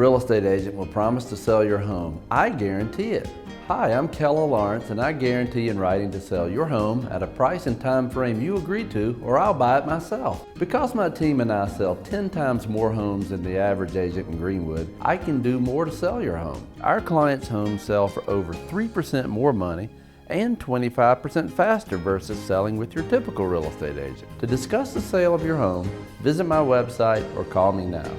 real estate agent will promise to sell your home. I guarantee it. Hi, I'm Kellar Lawrence, and I guarantee in writing to sell your home at a price and time frame you agree to, or I'll buy it myself. Because my team and I sell 10 times more homes than the average agent in Greenwood, I can do more to sell your home. Our clients' homes sell for over 3% more money and 25% faster versus selling with your typical real estate agent. To discuss the sale of your home, visit my website or call me now.